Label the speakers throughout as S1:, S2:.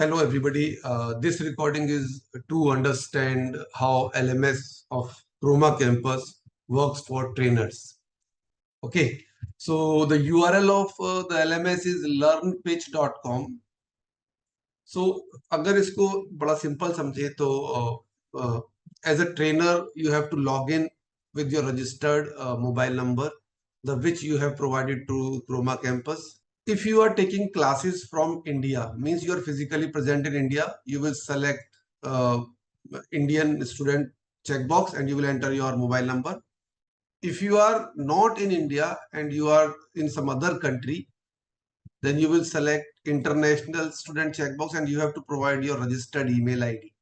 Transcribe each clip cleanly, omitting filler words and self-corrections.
S1: Hello, everybody. This recording is to understand how LMS of Chroma Campus works for trainers. Okay, so the URL of the LMS is learnpitch.com. So अगर इसको बड़ा simple समझे तो as a trainer you have to log in with your registered mobile number, the which you have provided to Chroma Campus. If you are taking classes from India, means you are physically present in India, you will select Indian student checkbox and you will enter your mobile number. If you are not in India and you are in some other country, then you will select international student checkbox and you have to provide your registered email ID.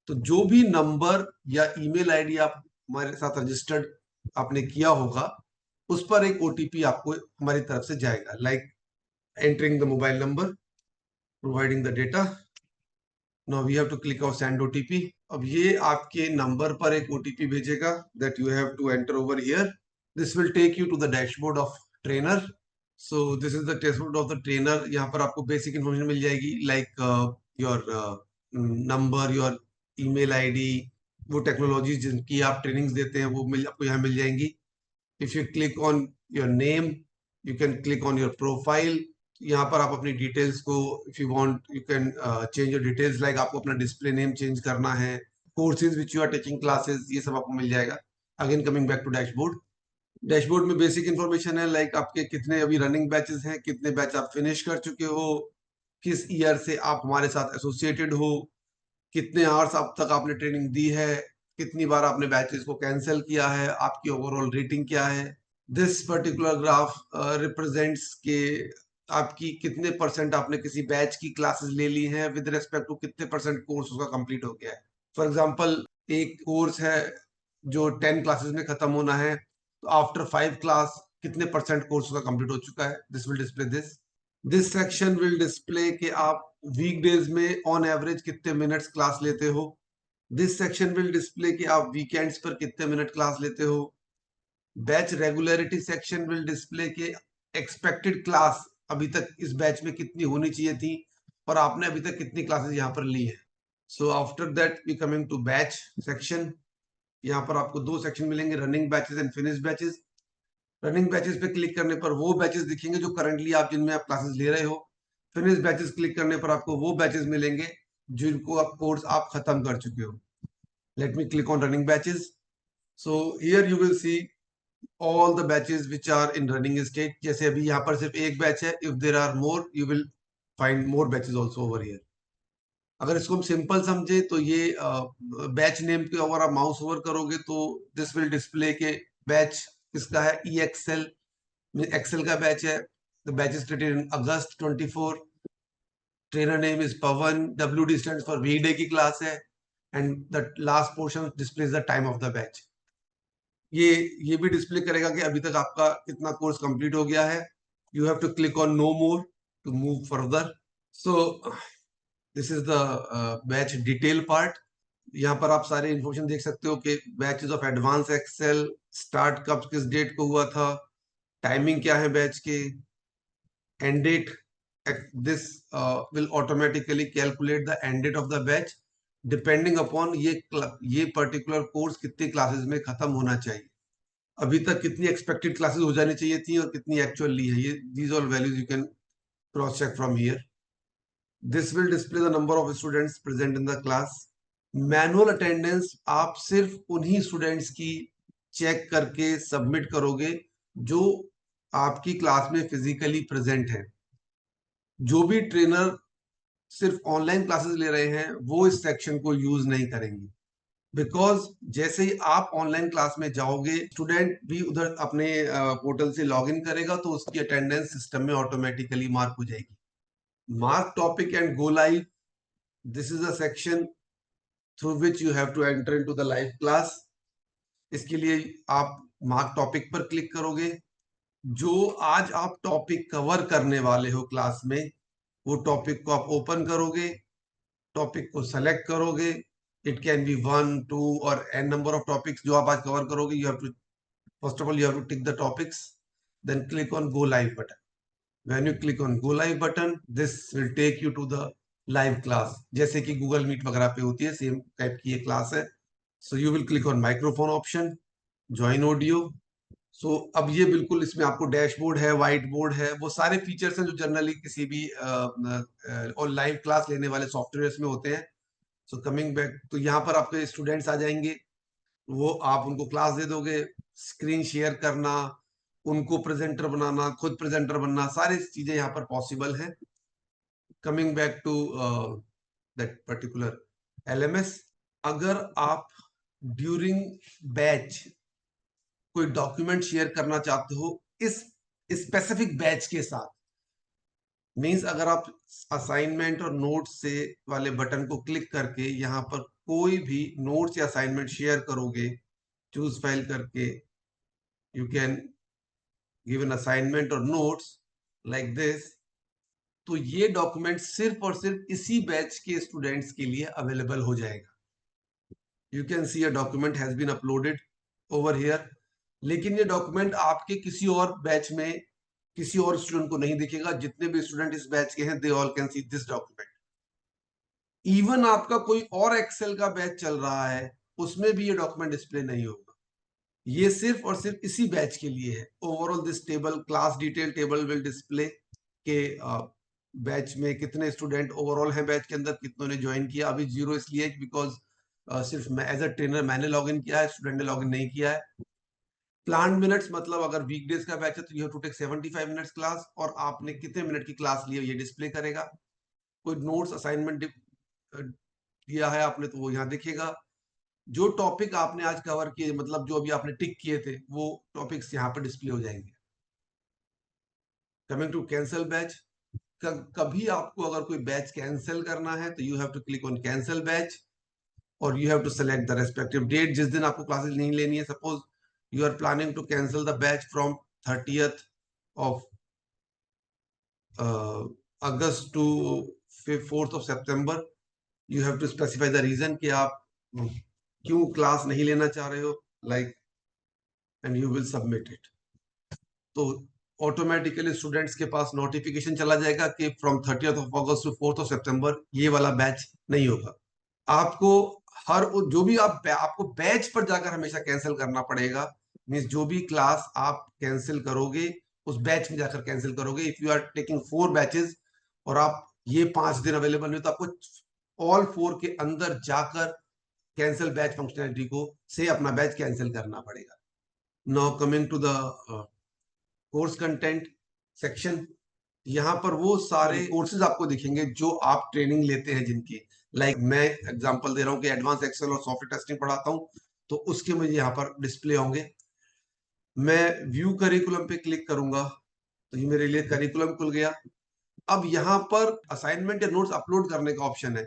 S1: तो जो भी number या email ID आप हमारे साथ registered आपने किया होगा उस पर एक ओटीपी आपको हमारी तरफ से जाएगा, like entering the mobile number, providing the data. Now we have to click on send OTP. अब ये आपके नंबर पर एक OTP भेजेगा that you have to enter over here. This will take you to the dashboard of trainer. So this is the dashboard of the trainer. यहाँ पर आपको basic information मिल जाएगी like your number, your email ID, वो technology जिनकी आप trainings देते हैं वो आपको यहाँ मिल जाएंगी. If you click on your name, you can click on your profile. यहाँ पर आप अपनी डिटेल्स को if you want you can change your details, like आपको अपना डिस्प्ले नेम चेंज करना है, courses which you are taking classes, ये सब आपको मिल जाएगा. Again coming back to dashboard. Dashboard में बेसिक इंफॉर्मेशन है लाइक आपके कितने अभी रनिंग बैचेस हैं, कितने बैच आप फिनिश कर चुके हो, किस ईयर से आप हमारे साथ एसोसिएटेड हो, कितने आवर्स अब तक आपने ट्रेनिंग दी है, कितनी बार आपने बैचेस को कैंसिल किया है, आपकी ओवरऑल रेटिंग क्या है. दिस पर्टिकुलर ग्राफ रिप्रेजेंट्स के आपकी कितने परसेंट आपने किसी बैच की क्लासेस ले ली हैं विद रेस्पेक्ट टू कितने परसेंट कोर्स उसका कंप्लीट हो गया है. फॉर एग्जांपल एक कोर्स है जो 10 क्लासेस में खत्म होना है, तो आफ्टर 5 क्लास कितने परसेंट कोर्स उसका कंप्लीट हो चुका है. This will display this section will display कि आप वीकडेज में ऑन एवरेज कितने मिनट्स क्लास लेते हो. दिस सेक्शन विल डिस्प्ले कि आप वीकेंड्स पर कितने मिनट क्लास लेते हो. Batch regularity section will display के एक्सपेक्टेड क्लास अभी तक इस बैच में कितनी होनी चाहिए थी और आपने अभी तक कितनी क्लासेस यहाँ पर ली है. So after that we coming to batch section. यहाँ पर आपको दो सेक्शन मिलेंगे, running batches and finish batches. Running batches पे क्लिक करने पर वो बैचेस दिखेंगे जो करंटली आप जिनमें आप क्लासेस ले रहे हो. फिनिश बैचेस क्लिक करने पर आपको वो बैचेस मिलेंगे जिनको आप कोर्स आप खत्म कर चुके हो. Let me click on running batches. So here you will see all the batches which are in running state. जैसे अभी यहाँ पर सिर्फ एक बैच है, if there are more you will find more batches also over here. अगर इसको हम सिंपल समझे तो ये बैच नेम के अगर आप माउस ओवर करोगे तो दिस विल डिस्प्ले के बैच किसका है, EXL एक्सेल का बैच है. The batch is created in August 24. Trainer name is Pawan. WD stands for वीकडे की क्लास है and the last portion displays the time of the batch. ये भी display करेगा कि अभी तक आपका कितना कोर्स कंप्लीट हो गया है. You have to click on no more to move further. So this is the batch detail part. यहाँ पर आप सारे इंफॉर्मेशन देख सकते हो कि batches of advance Excel start कब किस डेट को हुआ था, टाइमिंग क्या है बैच के, end date. This will automatically calculate the end date of the batch depending upon ये पर्टिकुलर कोर्स कितनी क्लासेस में खत्म होना चाहिए, अभी तक कितनी एक्सपेक्टेड क्लासेस हो जानी चाहिए थी और कितनी एक्चुअल ली है. ये these all values you can cross check from here. This will display the number of students present in the class. Manual attendance आप सिर्फ उन्हीं स्टूडेंट्स की चेक करके सबमिट करोगे जो आपकी क्लास में फिजिकली प्रेजेंट है. जो भी ट्रेनर सिर्फ ऑनलाइन क्लासेस ले रहे हैं वो इस सेक्शन को यूज नहीं करेंगे, बिकॉज जैसे ही आप ऑनलाइन क्लास में जाओगे स्टूडेंट भी उधर अपने पोर्टल से लॉगिन करेगा तो उसकी अटेंडेंस सिस्टम में ऑटोमेटिकली मार्क हो जाएगी. Mark topic and go live. This is a section through which you have to enter into the live class. इसके लिए आप मार्क टॉपिक पर क्लिक करोगे. जो आज आप टॉपिक कवर करने वाले हो क्लास में वो टॉपिक को आप ओपन करोगे, टॉपिक को सेलेक्ट करोगे. It can be 1, 2 or n number of topics जो आप आज कवर करोगे. You have to first of all you have to tick the topics, then click on go live button. When you click on go live button, this will take you to the live class, जैसे कि Google meet वगैरह पे होती है, same type की ये class है। So you will click on microphone option, join audio. So अब ये बिल्कुल इसमें आपको डैशबोर्ड है, व्हाइट बोर्ड है, वो सारे फीचर्स हैं जो जनरली किसी भी और लाइव क्लास लेने वाले सॉफ्टवेयर में होते हैं। सो कमिंग बैक, तो यहाँ पर आपके स्टूडेंट्स आ जाएंगे, वो आप उनको क्लास दे दोगे, स्क्रीन शेयर करना, उनको प्रेजेंटर बनाना, खुद प्रेजेंटर बनना, सारी चीजें यहाँ पर पॉसिबल है। Coming back to that particular LMS, अगर आप ड्यूरिंग बैच कोई डॉक्यूमेंट शेयर करना चाहते हो इस स्पेसिफिक बैच के साथ, मींस अगर आप असाइनमेंट और नोट से वाले बटन को क्लिक करके यहाँ पर कोई भी नोट्स या असाइनमेंट शेयर करोगे, चूज फाइल करके you can give an assignment और नोट्स लाइक दिस, तो ये डॉक्यूमेंट सिर्फ और सिर्फ इसी बैच के स्टूडेंट्स के लिए अवेलेबल हो जाएगा। You can see a document has been uploaded over here, लेकिन ये डॉक्यूमेंट आपके किसी और बैच में किसी और स्टूडेंट को नहीं दिखेगा। जितने भी स्टूडेंट इस बैच के हैं, they all can see this document. Even आपका कोई और एक्सेल का बैच चल रहा है, उसमें भी ये डॉक्यूमेंट डिस्प्ले नहीं होगा। ये सिर्फ और सिर्फ इसी बैच के लिए है। Overall this table, class detail table will display के बैच में कितने स्टूडेंट ओवरऑल हैं, बैच के अंदर कितनों ने ज्वाइन किया। अभी 0 इसलिए बिकॉज सिर्फ मैं एज अ ट्रेनर मैंने लॉगिन किया है, स्टूडेंट ने लॉगिन नहीं किया है। प्लान मिनट्स, मतलब अगर वीकडेज का बैच है तो you have to take 75 minutes class, और आपने कितने मिनट की क्लास ली है ये डिस्प्ले करेगा। कोई नोट्स असाइनमेंट दिया है आपने तो वो यहाँ दिखेगा। जो टॉपिक आपने आज कवर किए, मतलब जो अभी आपने टिक किए थे, वो टॉपिक्स यहाँ पर डिस्प्ले हो जाएंगे। कमिंग टू कैंसिल बैच, कभी आपको अगर कोई बैच कैंसिल करना है तो you have to click on cancel batch, और you have to select the respective date जिस दिन आपको क्लासेस नहीं लेनी है। Suppose you are planning to cancel the batch from 30th of August to 4th of September. You have to specify the reason कि आप क्यों क्लास नहीं लेना चाह रहे हो, like, and you will submit it. तो ऑटोमेटिकली स्टूडेंट्स के पास नोटिफिकेशन चला जाएगा कि from 30th of August to 4th of September ये वाला बैच नहीं होगा। आपको हर जो भी आपको बैच पर जाकर हमेशा कैंसिल करना पड़ेगा। मींस जो भी क्लास आप कैंसिल करोगे उस बैच में जाकर कैंसिल करोगे। If you are taking 4 batches और आप ये 5 दिन अवेलेबल नहीं, तो आपको ऑल 4 के अंदर जाकर कैंसिल बैच फंक्शनैलिटी को से अपना बैच कैंसिल करना पड़ेगा। Now coming to the course content section, यहाँ पर वो सारे कोर्सेज आपको दिखेंगे जो आप ट्रेनिंग लेते हैं जिनकी, लाइक मैं एग्जांपल दे रहा हूँ कि एडवांस एक्सेल और सॉफ्टवेयर टेस्टिंग पढ़ाता हूँ, तो उसके मुझे यहाँ पर डिस्प्ले होंगे। मैं व्यू करिकुलम पे क्लिक करूंगा तो ये मेरे लिए करिकुलम खुल गया। अब यहाँ पर असाइनमेंट या नोट्स अपलोड करने का ऑप्शन है।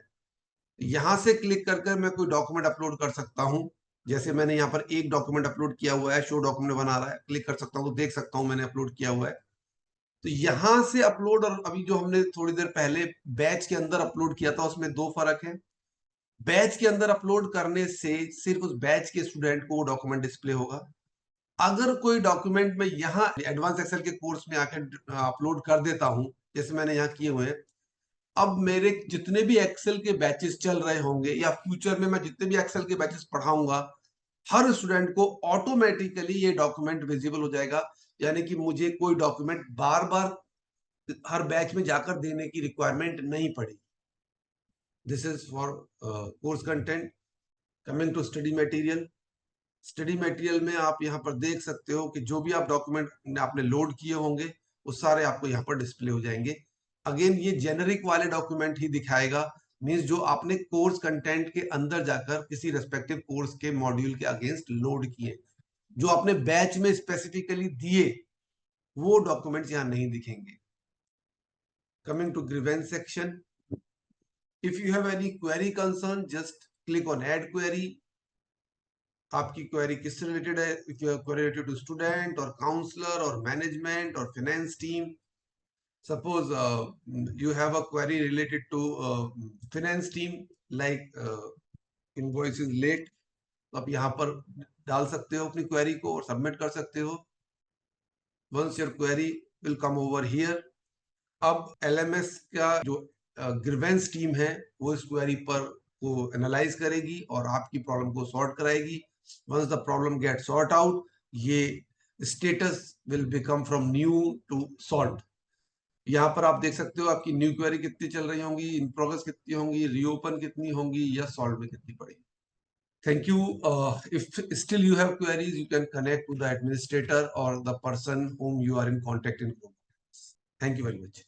S1: यहाँ से क्लिक करके मैं कोई डॉक्यूमेंट अपलोड कर सकता हूँ। जैसे मैंने यहाँ पर एक डॉक्यूमेंट अपलोड किया हुआ है, शो डॉक्यूमेंट बना रहा है, क्लिक कर सकता हूँ तो देख सकता हूँ मैंने अपलोड किया हुआ है। तो यहां से अपलोड और अभी जो हमने थोड़ी देर पहले बैच के अंदर अपलोड किया था उसमें दो फर्क है। बैच के अंदर अपलोड करने से सिर्फ उस बैच के स्टूडेंट को वो डॉक्यूमेंट डिस्प्ले होगा। अगर कोई डॉक्यूमेंट मैं यहाँ एडवांस एक्सेल के कोर्स में आकर अपलोड कर देता हूं, जैसे मैंने यहाँ किए हुए हैं, अब मेरे जितने भी एक्सेल के बैचेस चल रहे होंगे या फ्यूचर में मैं जितने भी एक्सेल के बैचेस पढ़ाऊंगा, हर स्टूडेंट को ऑटोमेटिकली ये डॉक्यूमेंट विजिबल हो जाएगा। यानी कि मुझे कोई डॉक्यूमेंट बार बार हर बैच में जाकर देने की रिक्वायरमेंट नहीं पड़ी। This is for course content. Coming to study material, study material में आप यहाँ पर देख सकते हो कि जो भी आप डॉक्यूमेंट आपने लोड किए होंगे वो सारे आपको यहाँ पर डिस्प्ले हो जाएंगे। अगेन ये जेनरिक वाले डॉक्यूमेंट ही दिखाएगा, मींस जो आपने कोर्स कंटेंट के अंदर जाकर किसी रेस्पेक्टिव कोर्स के मॉड्यूल के अगेंस्ट लोड किए, जो आपने बैच में स्पेसिफिकली दिए वो डॉक्यूमेंट्स यहाँ नहीं दिखेंगे। Coming to grievance section, if you have any query concern just click on add query। आपकी क्वेरी किससे रिलेटेड है? if you have query related to student or counselor or management or finance team, suppose you have a query related to finance team like invoice is late, तो आप यहाँ पर डाल सकते हो अपनी क्वेरी को और सबमिट कर सकते हो। once your query will come over here, अब LMS का जो ग्रीवेंस टीम है वो इस क्वेरी पर को एनालाइज करेगी और आपकी प्रॉब्लम को सॉर्ट कराएगी. Once the problem get sort out, ये status will become from new to solve. यहाँ पर आप देख सकते हो आपकी न्यू क्वेरी कितनी चल रही होंगी, इन प्रोग्रेस कितनी होंगी, रीओपन कितनी होंगी या सॉल्व में कितनी पड़ेगी. Thank you. If still you have queries, you can connect to the administrator or the person whom you are in contact in. Thank you very much.